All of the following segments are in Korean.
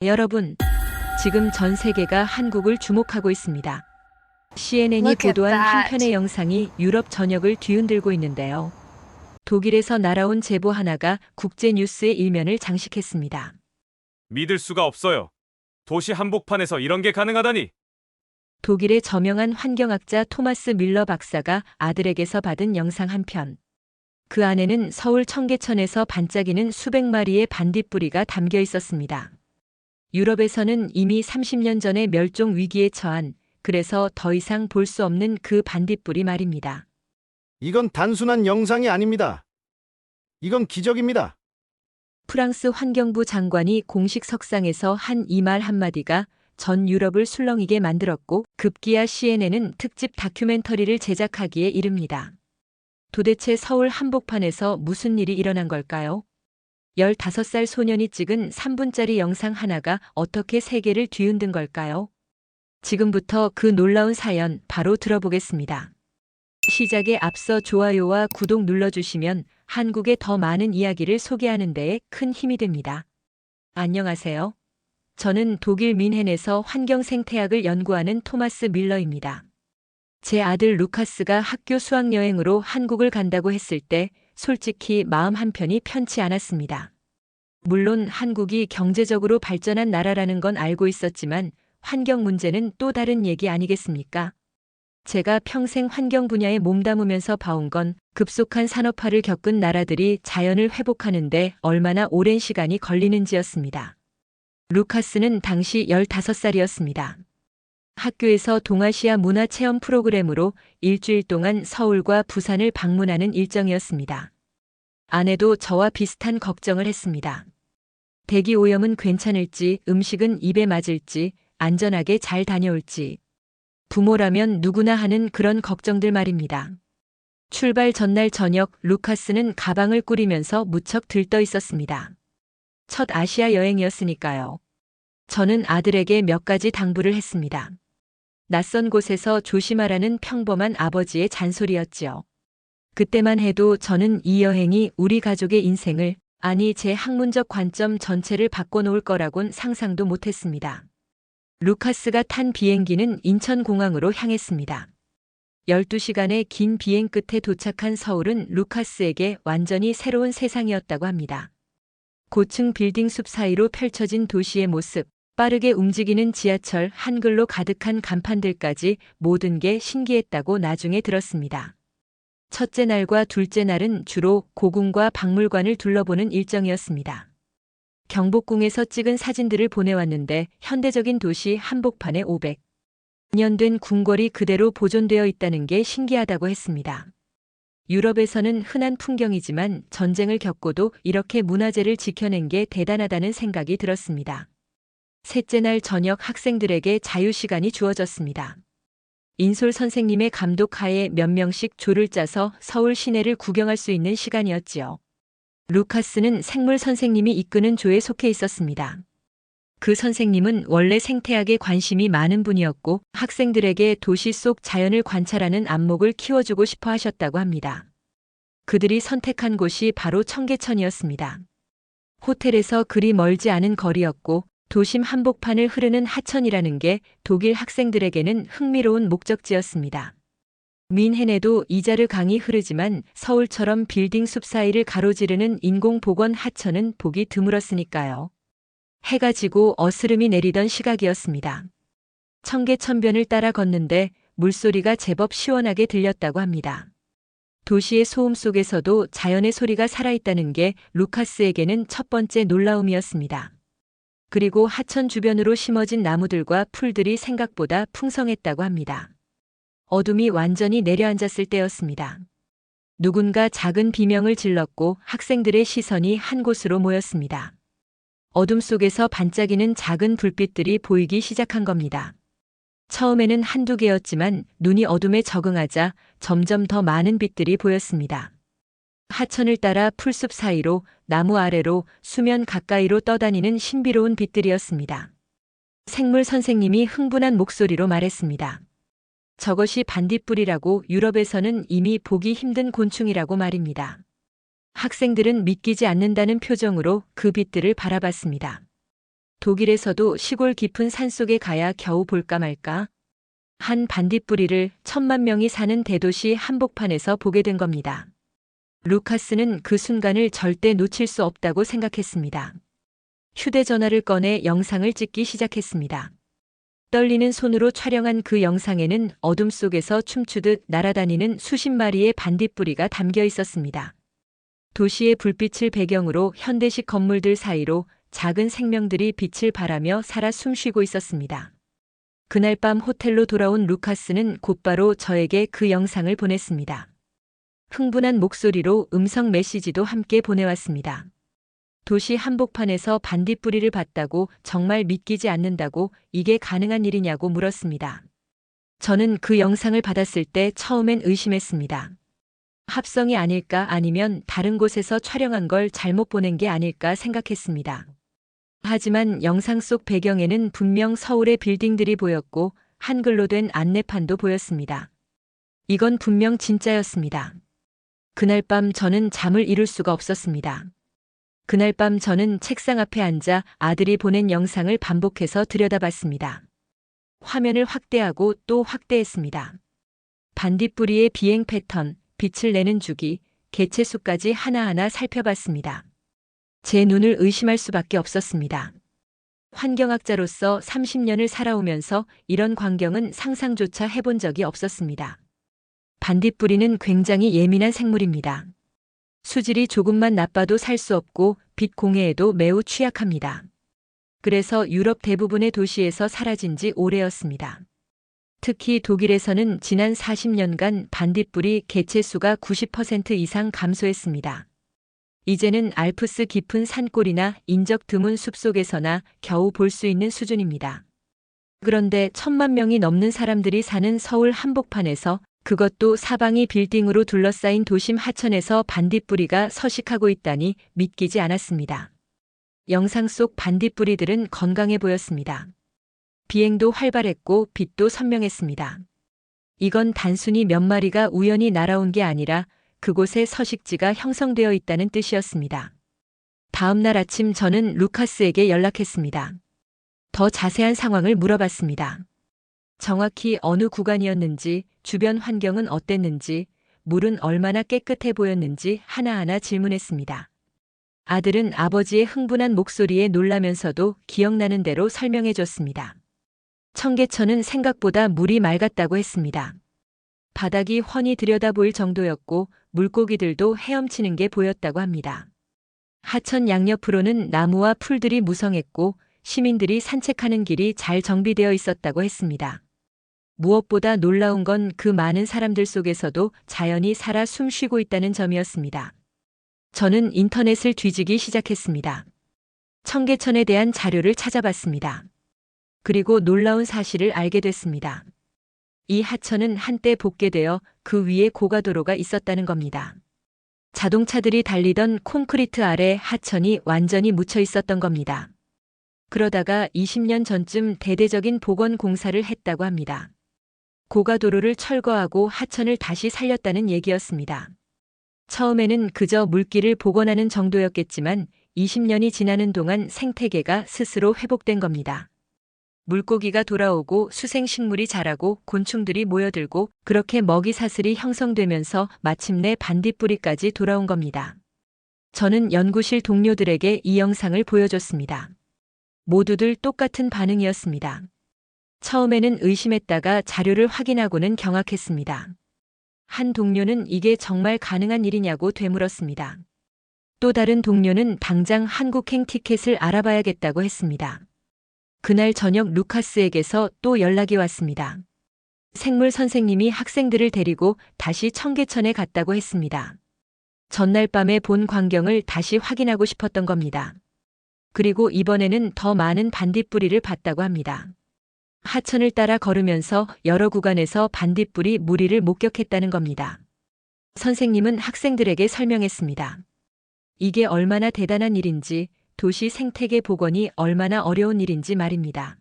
여러분, 지금 전 세계가 한국을 주목하고 있습니다. CNN이 Look at 보도한 한 that. 편의 영상이 유럽 전역을 뒤흔들고 있는데요. 독일에서 날아온 제보 하나가 국제 뉴스의 일면을 장식했습니다. 믿을 수가 없어요. 도시 한복판에서 이런 게 가능하다니. 독일의 저명한 환경학자 토마스 밀러 박사가 아들에게서 받은 영상 한 편. 그 안에는 서울 청계천에서 반짝이는 수백 마리의 반딧불이가 담겨 있었습니다. 유럽에서는 이미 30년 전에 멸종 위기에 처한, 그래서 더 이상 볼 수 없는 그 반딧불이 말입니다. 이건 단순한 영상이 아닙니다. 이건 기적입니다. 프랑스 환경부 장관이 공식 석상에서 한 이 말 한마디가 전 유럽을 술렁이게 만들었고, 급기야 CNN은 특집 다큐멘터리를 제작하기에 이릅니다. 도대체 서울 한복판에서 무슨 일이 일어난 걸까요? 15살 소년이 찍은 3분짜리 영상 하나가 어떻게 세계를 뒤흔든 걸까요? 지금부터 그 놀라운 사연 바로 들어보겠습니다. 시작에 앞서 좋아요와 구독 눌러주시면 한국의 더 많은 이야기를 소개하는 데에 큰 힘이 됩니다. 안녕하세요. 저는 독일 뮌헨에서 환경생태학을 연구하는 토마스 밀러입니다. 제 아들 루카스가 학교 수학여행으로 한국을 간다고 했을 때 솔직히 마음 한편이 편치 않았습니다. 물론 한국이 경제적으로 발전한 나라라는 건 알고 있었지만 환경 문제는 또 다른 얘기 아니겠습니까? 제가 평생 환경 분야에 몸담으면서 봐온 건 급속한 산업화를 겪은 나라들이 자연을 회복하는데 얼마나 오랜 시간이 걸리는지였습니다. 루카스는 당시 15살이었습니다. 학교에서 동아시아 문화체험 프로그램으로 일주일 동안 서울과 부산을 방문하는 일정이었습니다. 아내도 저와 비슷한 걱정을 했습니다. 대기 오염은 괜찮을지, 음식은 입에 맞을지, 안전하게 잘 다녀올지. 부모라면 누구나 하는 그런 걱정들 말입니다. 출발 전날 저녁, 루카스는 가방을 꾸리면서 무척 들떠 있었습니다. 첫 아시아 여행이었으니까요. 저는 아들에게 몇 가지 당부를 했습니다. 낯선 곳에서 조심하라는 평범한 아버지의 잔소리였지요. 그때만 해도 저는 이 여행이 우리 가족의 인생을, 아니 제 학문적 관점 전체를 바꿔놓을 거라곤 상상도 못했습니다. 루카스가 탄 비행기는 인천공항으로 향했습니다. 12시간의 긴 비행 끝에 도착한 서울은 루카스에게 완전히 새로운 세상이었다고 합니다. 고층 빌딩 숲 사이로 펼쳐진 도시의 모습, 빠르게 움직이는 지하철, 한글로 가득한 간판들까지 모든 게 신기했다고 나중에 들었습니다. 첫째 날과 둘째 날은 주로 고궁과 박물관을 둘러보는 일정이었습니다. 경복궁에서 찍은 사진들을 보내왔는데 현대적인 도시 한복판에 500년 된 궁궐이 그대로 보존되어 있다는 게 신기하다고 했습니다. 유럽에서는 흔한 풍경이지만 전쟁을 겪고도 이렇게 문화재를 지켜낸 게 대단하다는 생각이 들었습니다. 셋째 날 저녁 학생들에게 자유시간이 주어졌습니다. 인솔 선생님의 감독하에 몇 명씩 조를 짜서 서울 시내를 구경할 수 있는 시간이었지요. 루카스는 생물 선생님이 이끄는 조에 속해 있었습니다. 그 선생님은 원래 생태학에 관심이 많은 분이었고 학생들에게 도시 속 자연을 관찰하는 안목을 키워주고 싶어 하셨다고 합니다. 그들이 선택한 곳이 바로 청계천이었습니다. 호텔에서 그리 멀지 않은 거리였고 도심 한복판을 흐르는 하천이라는 게 독일 학생들에게는 흥미로운 목적지였습니다. 뮌헨에도 이자르 강이 흐르지만 서울처럼 빌딩 숲 사이를 가로지르는 인공복원 하천은 보기 드물었으니까요. 해가 지고 어스름이 내리던 시각이었습니다. 청계천변을 따라 걷는데 물소리가 제법 시원하게 들렸다고 합니다. 도시의 소음 속에서도 자연의 소리가 살아있다는 게 루카스에게는 첫 번째 놀라움이었습니다. 그리고 하천 주변으로 심어진 나무들과 풀들이 생각보다 풍성했다고 합니다. 어둠이 완전히 내려앉았을 때였습니다. 누군가 작은 비명을 질렀고 학생들의 시선이 한 곳으로 모였습니다. 어둠 속에서 반짝이는 작은 불빛들이 보이기 시작한 겁니다. 처음에는 한두 개였지만 눈이 어둠에 적응하자 점점 더 많은 빛들이 보였습니다. 하천을 따라 풀숲 사이로, 나무 아래로, 수면 가까이로 떠다니는 신비로운 빛들이었습니다. 생물 선생님이 흥분한 목소리로 말했습니다. 저것이 반딧불이라고, 유럽에서는 이미 보기 힘든 곤충이라고 말입니다. 학생들은 믿기지 않는다는 표정으로 그 빛들을 바라봤습니다. 독일에서도 시골 깊은 산속에 가야 겨우 볼까 말까 한 반딧불이를 1,000,000명이 사는 대도시 한복판에서 보게 된 겁니다. 루카스는 그 순간을 절대 놓칠 수 없다고 생각했습니다. 휴대전화를 꺼내 영상을 찍기 시작했습니다. 떨리는 손으로 촬영한 그 영상에는 어둠 속에서 춤추듯 날아다니는 수십 마리의 반딧불이가 담겨 있었습니다. 도시의 불빛을 배경으로 현대식 건물들 사이로 작은 생명들이 빛을 발하며 살아 숨쉬고 있었습니다. 그날 밤 호텔로 돌아온 루카스는 곧바로 저에게 그 영상을 보냈습니다. 흥분한 목소리로 음성 메시지도 함께 보내왔습니다. 도시 한복판에서 반딧불이를 봤다고 정말 믿기지 않는다고 이게 가능한 일이냐고 물었습니다. 저는 그 영상을 받았을 때 처음엔 의심했습니다. 합성이 아닐까 아니면 다른 곳에서 촬영한 걸 잘못 보낸 게 아닐까 생각했습니다. 하지만 영상 속 배경에는 분명 서울의 빌딩들이 보였고 한글로 된 안내판도 보였습니다. 이건 분명 진짜였습니다. 그날 밤 저는 잠을 이룰 수가 없었습니다. 그날 밤 저는 책상 앞에 앉아 아들이 보낸 영상을 반복해서 들여다봤습니다. 화면을 확대하고 또 확대했습니다. 반딧불이의 비행 패턴, 빛을 내는 주기, 개체 수까지 하나하나 살펴봤습니다. 제 눈을 의심할 수밖에 없었습니다. 환경학자로서 30년을 살아오면서 이런 광경은 상상조차 해본 적이 없었습니다. 반딧불이는 굉장히 예민한 생물입니다. 수질이 조금만 나빠도 살 수 없고 빛 공해에도 매우 취약합니다. 그래서 유럽 대부분의 도시에서 사라진 지 오래였습니다. 특히 독일에서는 지난 40년간 반딧불이 개체 수가 90% 이상 감소했습니다. 이제는 알프스 깊은 산골이나 인적 드문 숲속에서나 겨우 볼 수 있는 수준입니다. 그런데 1,000,000명이 넘는 사람들이 사는 서울 한복판에서, 그것도 사방이 빌딩으로 둘러싸인 도심 하천에서 반딧불이가 서식하고 있다니 믿기지 않았습니다. 영상 속 반딧불이들은 건강해 보였습니다. 비행도 활발했고 빛도 선명했습니다. 이건 단순히 몇 마리가 우연히 날아온 게 아니라 그곳에 서식지가 형성되어 있다는 뜻이었습니다. 다음 날 아침 저는 루카스에게 연락했습니다. 더 자세한 상황을 물어봤습니다. 정확히 어느 구간이었는지, 주변 환경은 어땠는지, 물은 얼마나 깨끗해 보였는지 하나하나 질문했습니다. 아들은 아버지의 흥분한 목소리에 놀라면서도 기억나는 대로 설명해 줬습니다. 청계천은 생각보다 물이 맑았다고 했습니다. 바닥이 훤히 들여다 보일 정도였고 물고기들도 헤엄치는 게 보였다고 합니다. 하천 양옆으로는 나무와 풀들이 무성했고 시민들이 산책하는 길이 잘 정비되어 있었다고 했습니다. 무엇보다 놀라운 건 그 많은 사람들 속에서도 자연이 살아 숨쉬고 있다는 점이었습니다. 저는 인터넷을 뒤지기 시작했습니다. 청계천에 대한 자료를 찾아봤습니다. 그리고 놀라운 사실을 알게 됐습니다. 이 하천은 한때 복개되어 그 위에 고가도로가 있었다는 겁니다. 자동차들이 달리던 콘크리트 아래 하천이 완전히 묻혀 있었던 겁니다. 그러다가 20년 전쯤 대대적인 복원 공사를 했다고 합니다. 고가도로를 철거하고 하천을 다시 살렸다는 얘기였습니다. 처음에는 그저 물길을 복원하는 정도였겠지만 20년이 지나는 동안 생태계가 스스로 회복된 겁니다. 물고기가 돌아오고 수생식물이 자라고 곤충들이 모여들고 그렇게 먹이 사슬이 형성되면서 마침내 반딧불이까지 돌아온 겁니다. 저는 연구실 동료들에게 이 영상을 보여줬습니다. 모두들 똑같은 반응이었습니다. 처음에는 의심했다가 자료를 확인하고는 경악했습니다. 한 동료는 이게 정말 가능한 일이냐고 되물었습니다. 또 다른 동료는 당장 한국행 티켓을 알아봐야겠다고 했습니다. 그날 저녁 루카스에게서 또 연락이 왔습니다. 생물 선생님이 학생들을 데리고 다시 청계천에 갔다고 했습니다. 전날 밤에 본 광경을 다시 확인하고 싶었던 겁니다. 그리고 이번에는 더 많은 반딧불이를 봤다고 합니다. 하천을 따라 걸으면서 여러 구간에서 반딧불이 무리를 목격했다는 겁니다. 선생님은 학생들에게 설명했습니다. 이게 얼마나 대단한 일인지, 도시 생태계 복원이 얼마나 어려운 일인지 말입니다.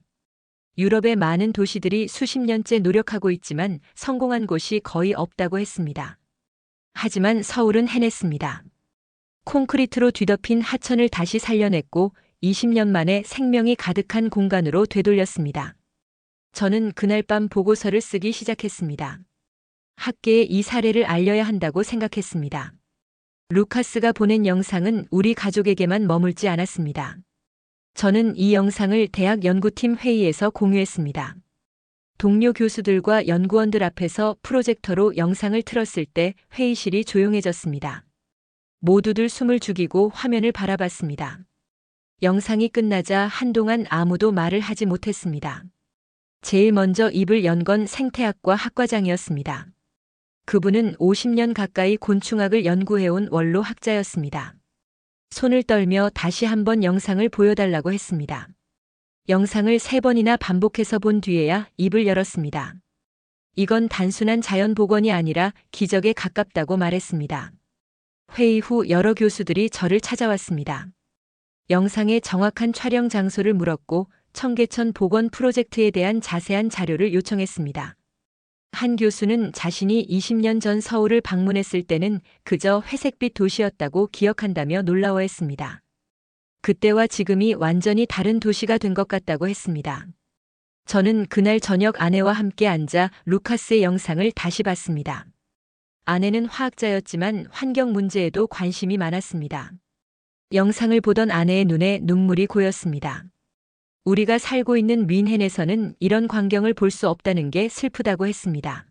유럽의 많은 도시들이 수십 년째 노력하고 있지만 성공한 곳이 거의 없다고 했습니다. 하지만 서울은 해냈습니다. 콘크리트로 뒤덮인 하천을 다시 살려냈고 20년 만에 생명이 가득한 공간으로 되돌렸습니다. 저는 그날 밤 보고서를 쓰기 시작했습니다. 학계에 이 사례를 알려야 한다고 생각했습니다. 루카스가 보낸 영상은 우리 가족에게만 머물지 않았습니다. 저는 이 영상을 대학 연구팀 회의에서 공유했습니다. 동료 교수들과 연구원들 앞에서 프로젝터로 영상을 틀었을 때 회의실이 조용해졌습니다. 모두들 숨을 죽이고 화면을 바라봤습니다. 영상이 끝나자 한동안 아무도 말을 하지 못했습니다. 제일 먼저 입을 연 건 생태학과 학과장이었습니다. 그분은 50년 가까이 곤충학을 연구해온 원로 학자였습니다. 손을 떨며 다시 한번 영상을 보여달라고 했습니다. 영상을 3번이나 반복해서 본 뒤에야 입을 열었습니다. 이건 단순한 자연 복원이 아니라 기적에 가깝다고 말했습니다. 회의 후 여러 교수들이 저를 찾아왔습니다. 영상의 정확한 촬영 장소를 물었고 청계천 복원 프로젝트에 대한 자세한 자료를 요청했습니다. 한 교수는 자신이 20년 전 서울을 방문했을 때는 그저 회색빛 도시였다고 기억한다며 놀라워했습니다. 그때와 지금이 완전히 다른 도시가 된 것 같다고 했습니다. 저는 그날 저녁 아내와 함께 앉아 루카스의 영상을 다시 봤습니다. 아내는 화학자였지만 환경 문제에도 관심이 많았습니다. 영상을 보던 아내의 눈에 눈물이 고였습니다. 우리가 살고 있는 뮌헨에서는 이런 광경을 볼 수 없다는 게 슬프다고 했습니다.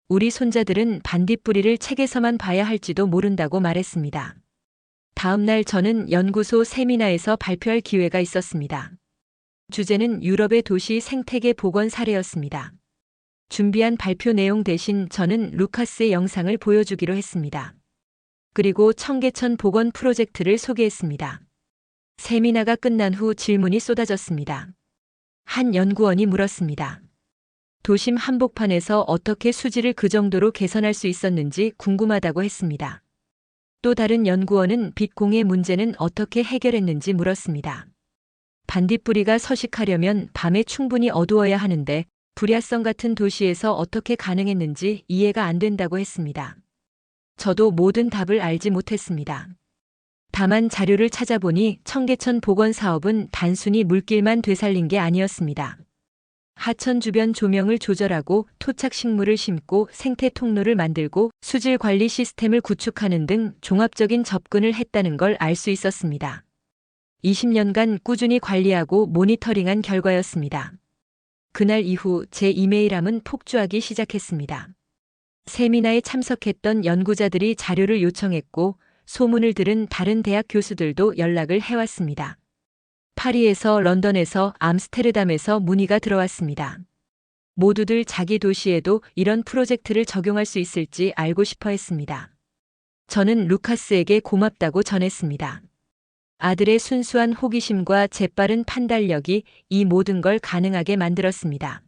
우리 손자들은 반딧불이를 책에서만 봐야 할지도 모른다고 말했습니다. 다음 날 저는 연구소 세미나에서 발표할 기회가 있었습니다. 주제는 유럽의 도시 생태계 복원 사례였습니다. 준비한 발표 내용 대신 저는 루카스의 영상을 보여주기로 했습니다. 그리고 청계천 복원 프로젝트를 소개했습니다. 세미나가 끝난 후 질문이 쏟아졌습니다. 한 연구원이 물었습니다. 도심 한복판에서 어떻게 수질을 그 정도로 개선할 수 있었는지 궁금하다고 했습니다. 또 다른 연구원은 빛 공해 문제는 어떻게 해결했는지 물었습니다. 반딧불이가 서식하려면 밤에 충분히 어두워야 하는데 불야성 같은 도시에서 어떻게 가능했는지 이해가 안 된다고 했습니다. 저도 모든 답을 알지 못했습니다. 다만 자료를 찾아보니 청계천 복원 사업은 단순히 물길만 되살린 게 아니었습니다. 하천 주변 조명을 조절하고 토착 식물을 심고 생태 통로를 만들고 수질 관리 시스템을 구축하는 등 종합적인 접근을 했다는 걸 알 수 있었습니다. 20년간 꾸준히 관리하고 모니터링한 결과였습니다. 그날 이후 제 이메일함은 폭주하기 시작했습니다. 세미나에 참석했던 연구자들이 자료를 요청했고 소문을 들은 다른 대학 교수들도 연락을 해왔습니다. 파리에서 런던에서 암스테르담에서 문의가 들어왔습니다. 모두들 자기 도시에도 이런 프로젝트를 적용할 수 있을지 알고 싶어 했습니다. 저는 루카스에게 고맙다고 전했습니다. 아들의 순수한 호기심과 재빠른 판단력이 이 모든 걸 가능하게 만들었습니다.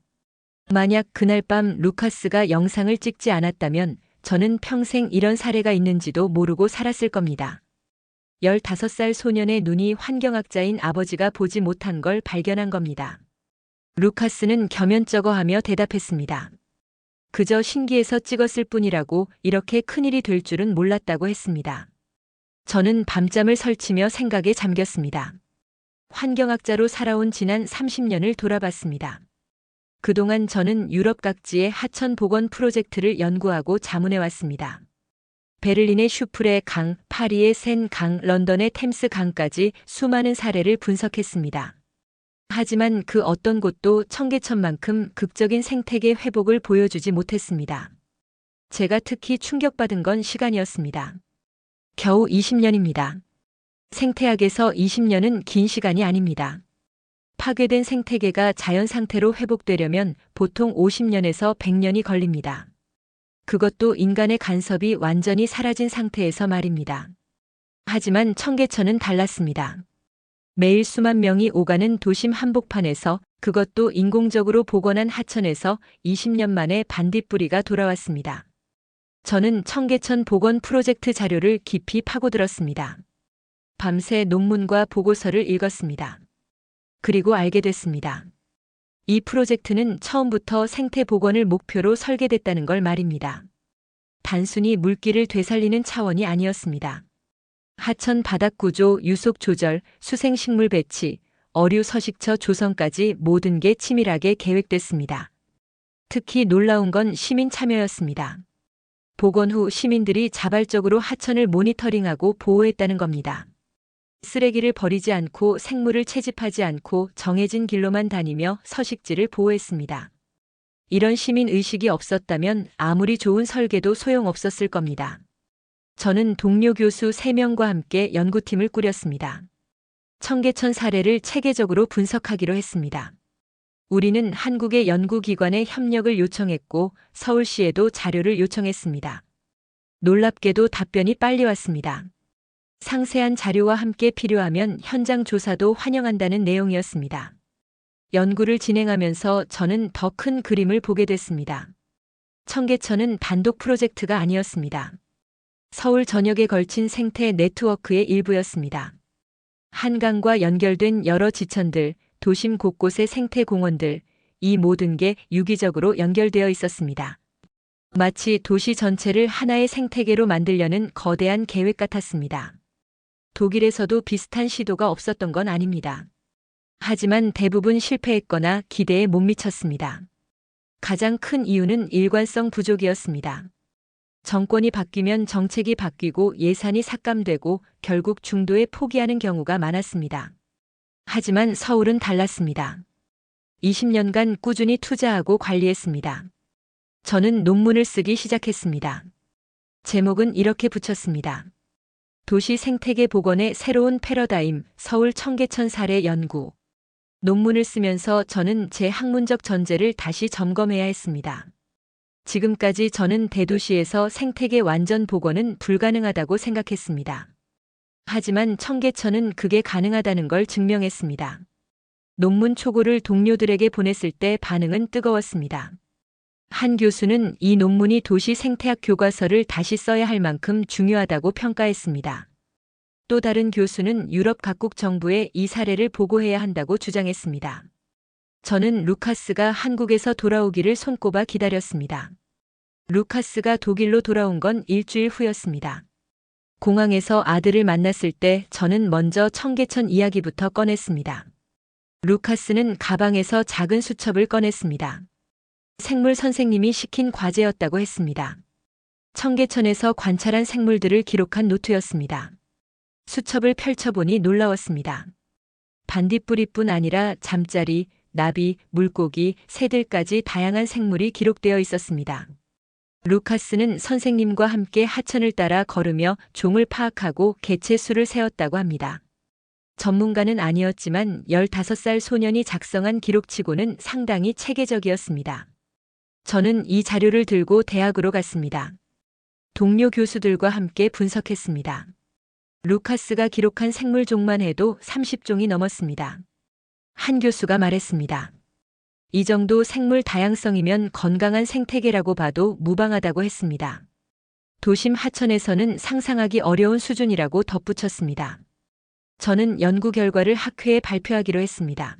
만약 그날 밤 루카스가 영상을 찍지 않았다면 저는 평생 이런 사례가 있는지도 모르고 살았을 겁니다. 15살 소년의 눈이 환경학자인 아버지가 보지 못한 걸 발견한 겁니다. 루카스는 겸연쩍어하며 대답했습니다. 그저 신기해서 찍었을 뿐이라고 이렇게 큰일이 될 줄은 몰랐다고 했습니다. 저는 밤잠을 설치며 생각에 잠겼습니다. 환경학자로 살아온 지난 30년을 돌아봤습니다. 그동안 저는 유럽 각지의 하천 복원 프로젝트를 연구하고 자문해왔습니다. 베를린의 슈프레 강, 파리의 센 강, 런던의 템스 강까지 수많은 사례를 분석했습니다. 하지만 그 어떤 곳도 청계천만큼 극적인 생태계 회복을 보여주지 못했습니다. 제가 특히 충격받은 건 시간이었습니다. 겨우 20년입니다. 생태학에서 20년은 긴 시간이 아닙니다. 파괴된 생태계가 자연 상태로 회복되려면 보통 50년에서 100년이 걸립니다. 그것도 인간의 간섭이 완전히 사라진 상태에서 말입니다. 하지만 청계천은 달랐습니다. 매일 수만 명이 오가는 도심 한복판에서, 그것도 인공적으로 복원한 하천에서 20년 만에 반딧불이가 돌아왔습니다. 저는 청계천 복원 프로젝트 자료를 깊이 파고들었습니다. 밤새 논문과 보고서를 읽었습니다. 그리고 알게 됐습니다. 이 프로젝트는 처음부터 생태 복원을 목표로 설계됐다는 걸 말입니다. 단순히 물길을 되살리는 차원이 아니었습니다. 하천 바닥 구조, 유속 조절, 수생식물 배치, 어류 서식처 조성까지 모든 게 치밀하게 계획됐습니다. 특히 놀라운 건 시민 참여였습니다. 복원 후 시민들이 자발적으로 하천을 모니터링하고 보호했다는 겁니다. 쓰레기를 버리지 않고 생물을 채집하지 않고 정해진 길로만 다니며 서식지를 보호했습니다. 이런 시민 의식이 없었다면 아무리 좋은 설계도 소용없었을 겁니다. 저는 동료 교수 3명과 함께 연구팀을 꾸렸습니다. 청계천 사례를 체계적으로 분석하기로 했습니다. 우리는 한국의 연구기관에 협력을 요청했고 서울시에도 자료를 요청했습니다. 놀랍게도 답변이 빨리 왔습니다. 상세한 자료와 함께 필요하면 현장 조사도 환영한다는 내용이었습니다. 연구를 진행하면서 저는 더 큰 그림을 보게 됐습니다. 청계천은 단독 프로젝트가 아니었습니다. 서울 전역에 걸친 생태 네트워크의 일부였습니다. 한강과 연결된 여러 지천들, 도심 곳곳의 생태 공원들, 이 모든 게 유기적으로 연결되어 있었습니다. 마치 도시 전체를 하나의 생태계로 만들려는 거대한 계획 같았습니다. 독일에서도 비슷한 시도가 없었던 건 아닙니다. 하지만 대부분 실패했거나 기대에 못 미쳤습니다. 가장 큰 이유는 일관성 부족이었습니다. 정권이 바뀌면 정책이 바뀌고 예산이 삭감되고 결국 중도에 포기하는 경우가 많았습니다. 하지만 서울은 달랐습니다. 20년간 꾸준히 투자하고 관리했습니다. 저는 논문을 쓰기 시작했습니다. 제목은 이렇게 붙였습니다. 도시 생태계 복원의 새로운 패러다임, 서울 청계천 사례 연구. 논문을 쓰면서 저는 제 학문적 전제를 다시 점검해야 했습니다. 지금까지 저는 대도시에서 생태계 완전 복원은 불가능하다고 생각했습니다. 하지만 청계천은 그게 가능하다는 걸 증명했습니다. 논문 초고를 동료들에게 보냈을 때 반응은 뜨거웠습니다. 한 교수는 이 논문이 도시 생태학 교과서를 다시 써야 할 만큼 중요하다고 평가했습니다. 또 다른 교수는 유럽 각국 정부에 이 사례를 보고해야 한다고 주장했습니다. 저는 루카스가 한국에서 돌아오기를 손꼽아 기다렸습니다. 루카스가 독일로 돌아온 건 일주일 후였습니다. 공항에서 아들을 만났을 때 저는 먼저 청계천 이야기부터 꺼냈습니다. 루카스는 가방에서 작은 수첩을 꺼냈습니다. 생물 선생님이 시킨 과제였다고 했습니다. 청계천에서 관찰한 생물들을 기록한 노트였습니다. 수첩을 펼쳐보니 놀라웠습니다. 반딧불이뿐 아니라 잠자리, 나비, 물고기, 새들까지 다양한 생물이 기록되어 있었습니다. 루카스는 선생님과 함께 하천을 따라 걸으며 종을 파악하고 개체 수를 세었다고 합니다. 전문가는 아니었지만 15살 소년이 작성한 기록치고는 상당히 체계적이었습니다. 저는 이 자료를 들고 대학으로 갔습니다. 동료 교수들과 함께 분석했습니다. 루카스가 기록한 생물 종만 해도 30종이 넘었습니다. 한 교수가 말했습니다. 이 정도 생물 다양성이면 건강한 생태계라고 봐도 무방하다고 했습니다. 도심 하천에서는 상상하기 어려운 수준이라고 덧붙였습니다. 저는 연구 결과를 학회에 발표하기로 했습니다.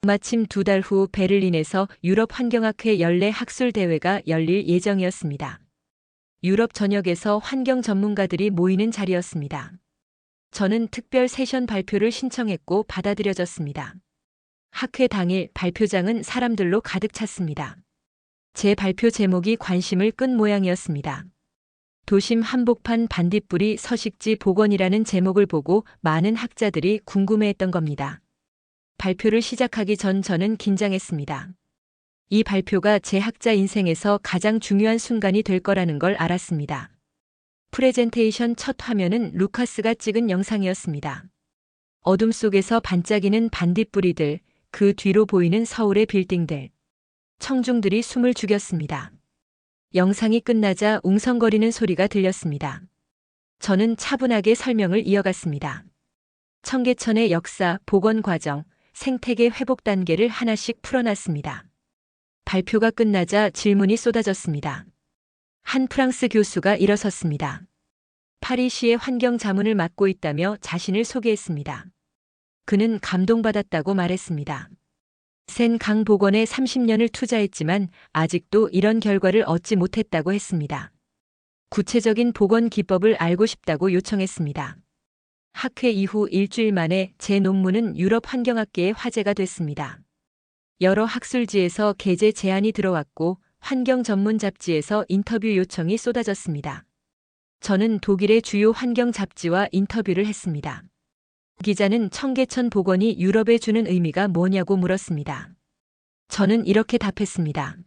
마침 2달 후 베를린에서 유럽 환경학회 연례 학술 대회가 열릴 예정이었습니다. 유럽 전역에서 환경 전문가들이 모이는 자리였습니다. 저는 특별 세션 발표를 신청했고 받아들여졌습니다. 학회 당일 발표장은 사람들로 가득 찼습니다. 제 발표 제목이 관심을 끈 모양이었습니다. 도심 한복판 반딧불이 서식지 복원이라는 제목을 보고 많은 학자들이 궁금해했던 겁니다. 발표를 시작하기 전 저는 긴장했습니다. 이 발표가 제 학자 인생에서 가장 중요한 순간이 될 거라는 걸 알았습니다. 프레젠테이션 첫 화면은 루카스가 찍은 영상이었습니다. 어둠 속에서 반짝이는 반딧불이들, 그 뒤로 보이는 서울의 빌딩들. 청중들이 숨을 죽였습니다. 영상이 끝나자 웅성거리는 소리가 들렸습니다. 저는 차분하게 설명을 이어갔습니다. 청계천의 역사, 복원 과정, 생태계 회복 단계를 하나씩 풀어놨습니다. 발표가 끝나자 질문이 쏟아졌습니다. 한 프랑스 교수가 일어섰습니다. 파리시의 환경 자문을 맡고 있다며 자신을 소개했습니다. 그는 감동받았다고 말했습니다. 센강 복원에 30년을 투자했지만 아직도 이런 결과를 얻지 못했다고 했습니다. 구체적인 복원 기법을 알고 싶다고 요청했습니다. 학회 이후 일주일 만에 제 논문은 유럽 환경학계의 화제가 됐습니다. 여러 학술지에서 게재 제안이 들어왔고 환경 전문 잡지에서 인터뷰 요청이 쏟아졌습니다. 저는 독일의 주요 환경 잡지와 인터뷰를 했습니다. 기자는 청계천 복원이 유럽에 주는 의미가 뭐냐고 물었습니다. 저는 이렇게 답했습니다.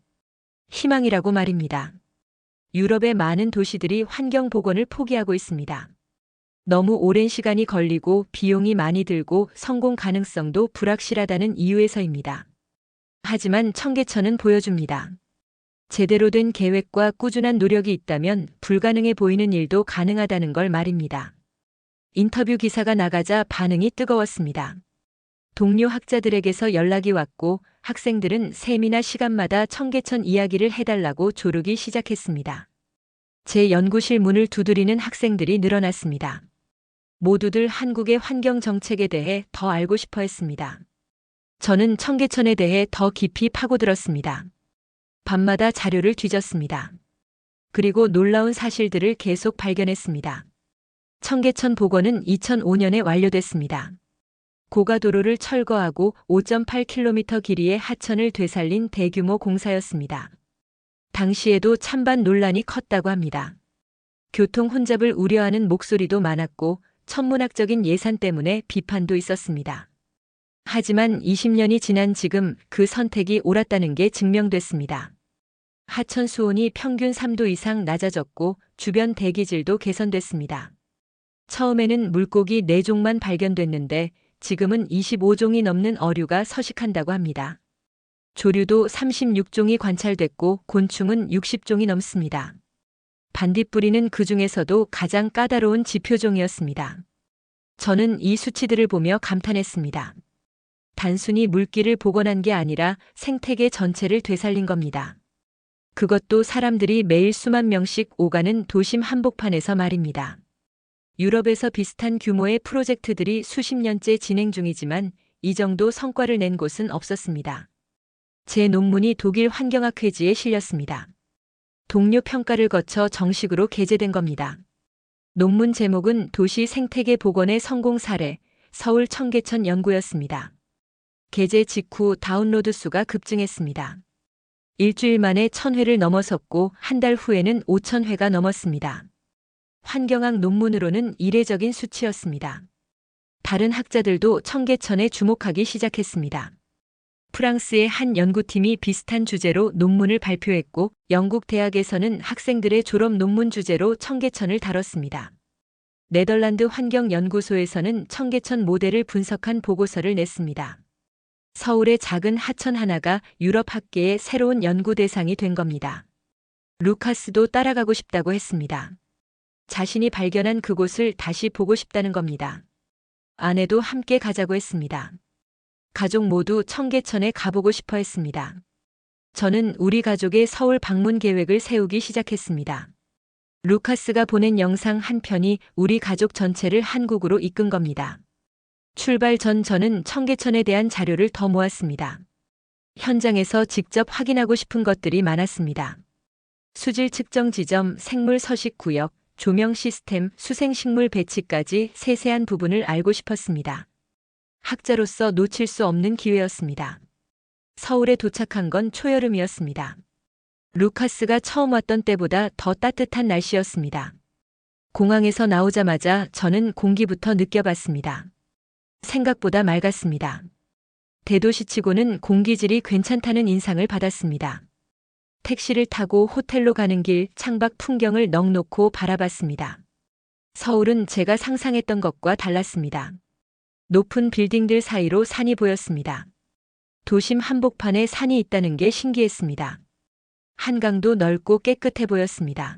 희망이라고 말입니다. 유럽의 많은 도시들이 환경 복원을 포기하고 있습니다. 너무 오랜 시간이 걸리고 비용이 많이 들고 성공 가능성도 불확실하다는 이유에서입니다. 하지만 청계천은 보여줍니다. 제대로 된 계획과 꾸준한 노력이 있다면 불가능해 보이는 일도 가능하다는 걸 말입니다. 인터뷰 기사가 나가자 반응이 뜨거웠습니다. 동료 학자들에게서 연락이 왔고 학생들은 셈이나 시간마다 청계천 이야기를 해달라고 조르기 시작했습니다. 제 연구실 문을 두드리는 학생들이 늘어났습니다. 모두들 한국의 환경 정책에 대해 더 알고 싶어 했습니다. 저는 청계천에 대해 더 깊이 파고들었습니다. 밤마다 자료를 뒤졌습니다. 그리고 놀라운 사실들을 계속 발견했습니다. 청계천 복원은 2005년에 완료됐습니다. 고가도로를 철거하고 5.8km 길이의 하천을 되살린 대규모 공사였습니다. 당시에도 찬반 논란이 컸다고 합니다. 교통 혼잡을 우려하는 목소리도 많았고 천문학적인 예산 때문에 비판도 있었습니다. 하지만 20년이 지난 지금 그 선택이 옳았다는 게 증명됐습니다. 하천 수온이 평균 3도 이상 낮아졌고 주변 대기질도 개선됐습니다. 처음에는 물고기 4종만 발견됐는데 지금은 25종이 넘는 어류가 서식한다고 합니다. 조류도 36종이 관찰됐고 곤충은 60종이 넘습니다. 반딧불이는 그 중에서도 가장 까다로운 지표종이었습니다. 저는 이 수치들을 보며 감탄했습니다. 단순히 물길을 복원한 게 아니라 생태계 전체를 되살린 겁니다. 그것도 사람들이 매일 수만 명씩 오가는 도심 한복판에서 말입니다. 유럽에서 비슷한 규모의 프로젝트들이 수십 년째 진행 중이지만 이 정도 성과를 낸 곳은 없었습니다. 제 논문이 독일 환경학회지에 실렸습니다. 동료 평가를 거쳐 정식으로 게재된 겁니다. 논문 제목은 도시 생태계 복원의 성공 사례, 서울 청계천 연구였습니다. 게재 직후 다운로드 수가 급증했습니다. 일주일 만에 1000회를 넘어섰고 한 달 후에는 5000회가 넘었습니다. 환경학 논문으로는 이례적인 수치였습니다. 다른 학자들도 청계천에 주목하기 시작했습니다. 프랑스의 한 연구팀이 비슷한 주제로 논문을 발표했고 영국 대학에서는 학생들의 졸업 논문 주제로 청계천을 다뤘습니다. 네덜란드 환경연구소에서는 청계천 모델을 분석한 보고서를 냈습니다. 서울의 작은 하천 하나가 유럽 학계의 새로운 연구 대상이 된 겁니다. 루카스도 따라가고 싶다고 했습니다. 자신이 발견한 그곳을 다시 보고 싶다는 겁니다. 아내도 함께 가자고 했습니다. 가족 모두 청계천에 가보고 싶어 했습니다. 저는 우리 가족의 서울 방문 계획을 세우기 시작했습니다. 루카스가 보낸 영상 한 편이 우리 가족 전체를 한국으로 이끈 겁니다. 출발 전 저는 청계천에 대한 자료를 더 모았습니다. 현장에서 직접 확인하고 싶은 것들이 많았습니다. 수질 측정 지점, 생물 서식 구역, 조명 시스템, 수생식물 배치까지 세세한 부분을 알고 싶었습니다. 학자로서 놓칠 수 없는 기회였습니다. 서울에 도착한 건 초여름이었습니다. 루카스가 처음 왔던 때보다 더 따뜻한 날씨였습니다. 공항에서 나오자마자 저는 공기부터 느껴봤습니다. 생각보다 맑았습니다. 대도시치고는 공기질이 괜찮다는 인상을 받았습니다. 택시를 타고 호텔로 가는 길 창밖 풍경을 넋놓고 바라봤습니다. 서울은 제가 상상했던 것과 달랐습니다. 높은 빌딩들 사이로 산이 보였습니다. 도심 한복판에 산이 있다는 게 신기했습니다. 한강도 넓고 깨끗해 보였습니다.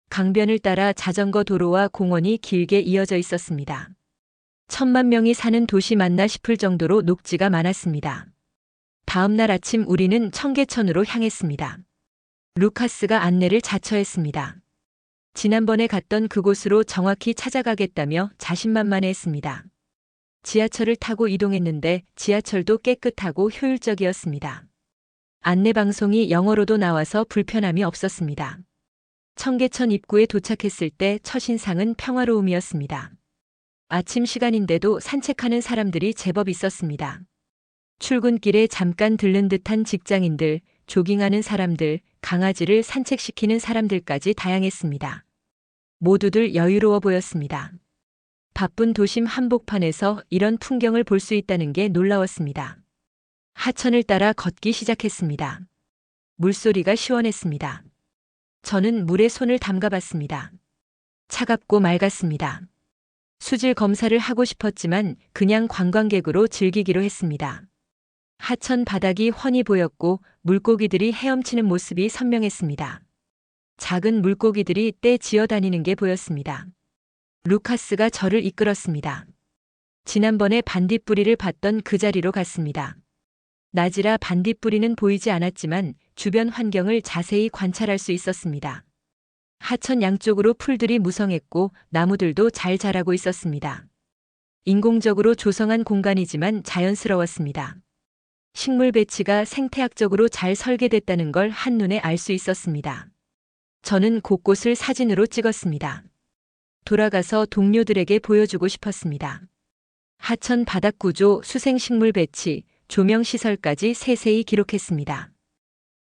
강변을 따라 자전거 도로와 공원이 길게 이어져 있었습니다. 1000만 명이 사는 도시 맞나 싶을 정도로 녹지가 많았습니다. 다음 날 아침 우리는 청계천으로 향했습니다. 루카스가 안내를 자처했습니다. 지난번에 갔던 그곳으로 정확히 찾아가겠다며 자신만만해했습니다. 지하철을 타고 이동했는데 지하철도 깨끗하고 효율적이었습니다. 안내방송이 영어로도 나와서 불편함이 없었습니다. 청계천 입구에 도착했을 때 첫인상은 평화로움이었습니다. 아침 시간인데도 산책하는 사람들이 제법 있었습니다. 출근길에 잠깐 들른 듯한 직장인들, 조깅하는 사람들, 강아지를 산책시키는 사람들까지 다양했습니다. 모두들 여유로워 보였습니다. 바쁜 도심 한복판에서 이런 풍경을 볼 수 있다는 게 놀라웠습니다. 하천을 따라 걷기 시작했습니다. 물소리가 시원했습니다. 저는 물에 손을 담가봤습니다. 차갑고 맑았습니다. 수질 검사를 하고 싶었지만 그냥 관광객으로 즐기기로 했습니다. 하천 바닥이 훤히 보였고 물고기들이 헤엄치는 모습이 선명했습니다. 작은 물고기들이 떼 지어 다니는 게 보였습니다. 루카스가 저를 이끌었습니다. 지난번에 반딧불이를 봤던 그 자리로 갔습니다. 낮이라 반딧불이는 보이지 않았지만 주변 환경을 자세히 관찰할 수 있었습니다. 하천 양쪽으로 풀들이 무성했고 나무들도 잘 자라고 있었습니다. 인공적으로 조성한 공간이지만 자연스러웠습니다. 식물 배치가 생태학적으로 잘 설계됐다는 걸 한눈에 알 수 있었습니다. 저는 곳곳을 사진으로 찍었습니다. 돌아가서 동료들에게 보여주고 싶었습니다. 하천 바닥 구조, 수생식물 배치, 조명 시설까지 세세히 기록했습니다.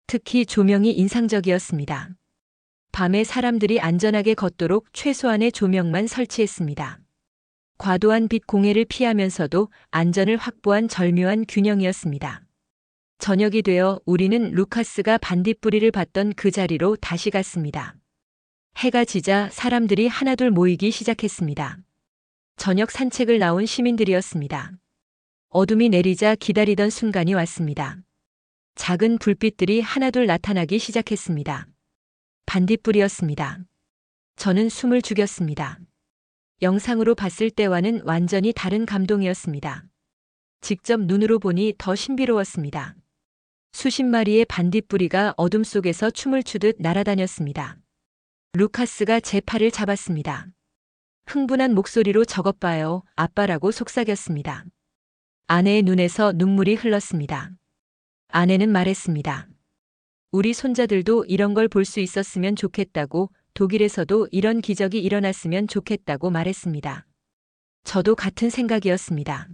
특히 조명이 인상적이었습니다. 밤에 사람들이 안전하게 걷도록 최소한의 조명만 설치했습니다. 과도한 빛 공해를 피하면서도 안전을 확보한 절묘한 균형이었습니다. 저녁이 되어 우리는 루카스가 반딧불이를 봤던 그 자리로 다시 갔습니다. 해가 지자 사람들이 하나둘 모이기 시작했습니다. 저녁 산책을 나온 시민들이었습니다. 어둠이 내리자 기다리던 순간이 왔습니다. 작은 불빛들이 하나둘 나타나기 시작했습니다. 반딧불이었습니다. 저는 숨을 죽였습니다. 영상으로 봤을 때와는 완전히 다른 감동이었습니다. 직접 눈으로 보니 더 신비로웠습니다. 수십 마리의 반딧불이가 어둠 속에서 춤을 추듯 날아다녔습니다. 루카스가 제 팔을 잡았습니다. 흥분한 목소리로 저것 봐요, 아빠라고 속삭였습니다. 아내의 눈에서 눈물이 흘렀습니다. 아내는 말했습니다. 우리 손자들도 이런 걸 볼 수 있었으면 좋겠다고, 독일에서도 이런 기적이 일어났으면 좋겠다고 말했습니다. 저도 같은 생각이었습니다.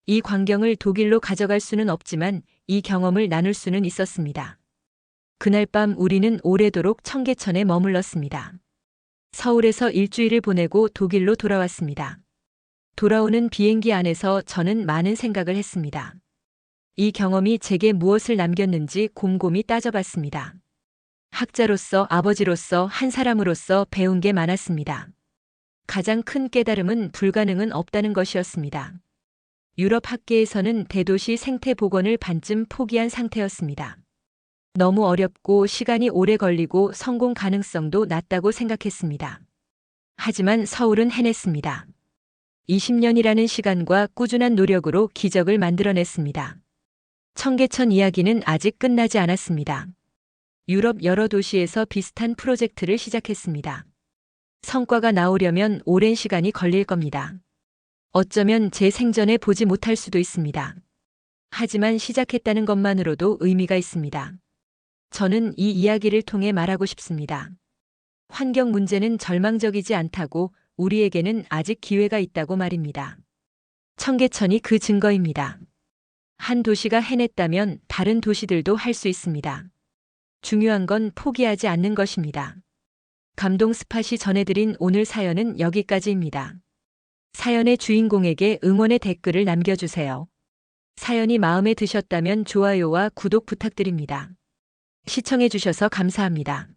이 광경을 독일로 가져갈 수는 없지만 이 경험을 나눌 수는 있었습니다. 그날 밤 우리는 오래도록 청계천에 머물렀습니다. 서울에서 일주일을 보내고 독일로 돌아왔습니다. 돌아오는 비행기 안에서 저는 많은 생각을 했습니다. 이 경험이 제게 무엇을 남겼는지 곰곰이 따져봤습니다. 학자로서, 아버지로서, 한 사람으로서 배운 게 많았습니다. 가장 큰 깨달음은 불가능은 없다는 것이었습니다. 유럽 학계에서는 대도시 생태 복원을 반쯤 포기한 상태였습니다. 너무 어렵고 시간이 오래 걸리고 성공 가능성도 낮다고 생각했습니다. 하지만 서울은 해냈습니다. 20년이라는 시간과 꾸준한 노력으로 기적을 만들어냈습니다. 청계천 이야기는 아직 끝나지 않았습니다. 유럽 여러 도시에서 비슷한 프로젝트를 시작했습니다. 성과가 나오려면 오랜 시간이 걸릴 겁니다. 어쩌면 제 생전에 보지 못할 수도 있습니다. 하지만 시작했다는 것만으로도 의미가 있습니다. 저는 이 이야기를 통해 말하고 싶습니다. 환경 문제는 절망적이지 않다고, 우리에게는 아직 기회가 있다고 말입니다. 청계천이 그 증거입니다. 한 도시가 해냈다면 다른 도시들도 할 수 있습니다. 중요한 건 포기하지 않는 것입니다. 감동 스팟이 전해드린 오늘 사연은 여기까지입니다. 사연의 주인공에게 응원의 댓글을 남겨주세요. 사연이 마음에 드셨다면 좋아요와 구독 부탁드립니다. 시청해주셔서 감사합니다.